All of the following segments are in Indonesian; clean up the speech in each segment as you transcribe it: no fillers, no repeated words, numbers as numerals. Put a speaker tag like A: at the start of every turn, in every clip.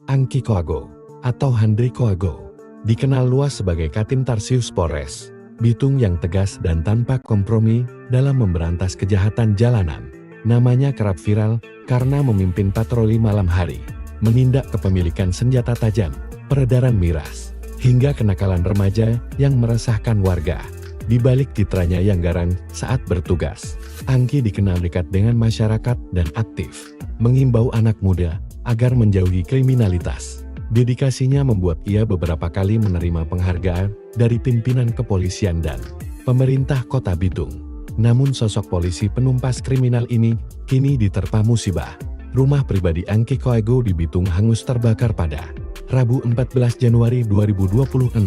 A: Angki Koago atau Handri Koago dikenal luas sebagai Katim Tarsius Polres Bitung yang tegas dan tanpa kompromi dalam memberantas kejahatan jalanan. Namanya kerap viral karena memimpin patroli malam hari, menindak kepemilikan senjata tajam, peredaran miras, hingga kenakalan remaja yang meresahkan warga. Di balik citranya yang garang saat bertugas, Angki dikenal dekat dengan masyarakat dan aktif mengimbau anak muda agar menjauhi kriminalitas. Dedikasinya membuat ia beberapa kali menerima penghargaan dari pimpinan kepolisian dan pemerintah kota Bitung. Namun sosok polisi penumpas kriminal ini kini diterpa musibah. Rumah pribadi Angki Koago di Bitung hangus terbakar pada Rabu 14 Januari 2026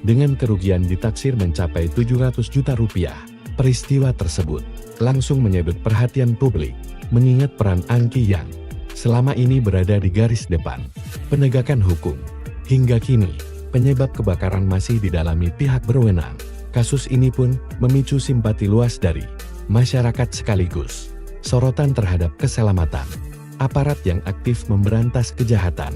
A: dengan kerugian ditaksir mencapai 700 juta rupiah. Peristiwa tersebut langsung menyedot perhatian publik, mengingat peran Angki yang selama ini berada di garis depan penegakan hukum. Hingga kini, penyebab kebakaran masih didalami pihak berwenang. Kasus ini pun memicu simpati luas dari masyarakat sekaligus sorotan terhadap keselamatan aparat yang aktif memberantas kejahatan.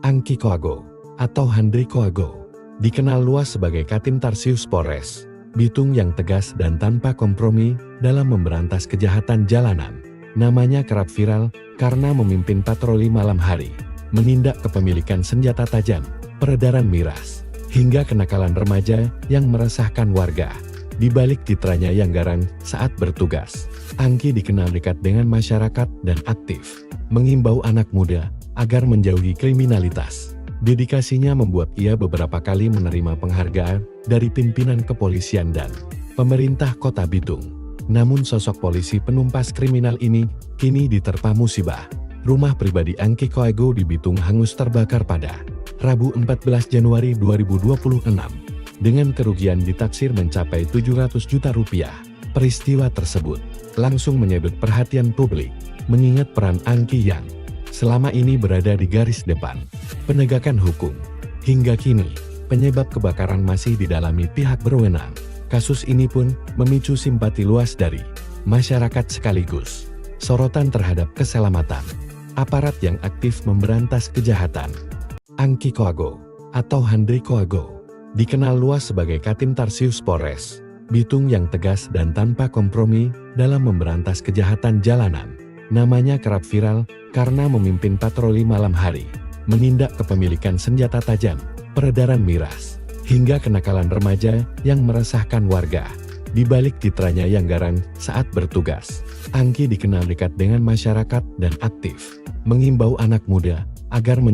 A: Angki Koago atau Handri Koago dikenal luas sebagai Katim Tarsius Polres Bitung yang tegas dan tanpa kompromi dalam memberantas kejahatan jalanan. Namanya kerap viral karena memimpin patroli malam hari, menindak kepemilikan senjata tajam, peredaran miras, hingga kenakalan remaja yang meresahkan warga. Di balik citranya yang garang saat bertugas, Angki dikenal dekat dengan masyarakat dan aktif mengimbau anak muda agar menjauhi kriminalitas. Dedikasinya membuat ia beberapa kali menerima penghargaan dari pimpinan kepolisian dan pemerintah kota Bitung. Namun sosok polisi penumpas kriminal ini kini diterpa musibah. Rumah pribadi Angki Koago di Bitung hangus terbakar pada Rabu 14 Januari 2026 dengan kerugian ditaksir mencapai 700 juta rupiah. Peristiwa tersebut langsung menyedot perhatian publik, mengingat peran Angki yang selama ini berada di garis depan penegakan hukum. Hingga kini, penyebab kebakaran masih didalami pihak berwenang. Kasus ini pun memicu simpati luas dari masyarakat sekaligus sorotan terhadap keselamatan aparat yang aktif memberantas kejahatan. Angki Koago atau Handri Koago dikenal luas sebagai Katim Tarsius Polres Bitung yang tegas dan tanpa kompromi dalam memberantas kejahatan jalanan. Namanya kerap viral karena memimpin patroli malam hari, menindak kepemilikan senjata tajam, peredaran miras, hingga kenakalan remaja yang meresahkan warga. Di balik citranya yang garang saat bertugas, Angki dikenal dekat dengan masyarakat dan aktif mengimbau anak muda agar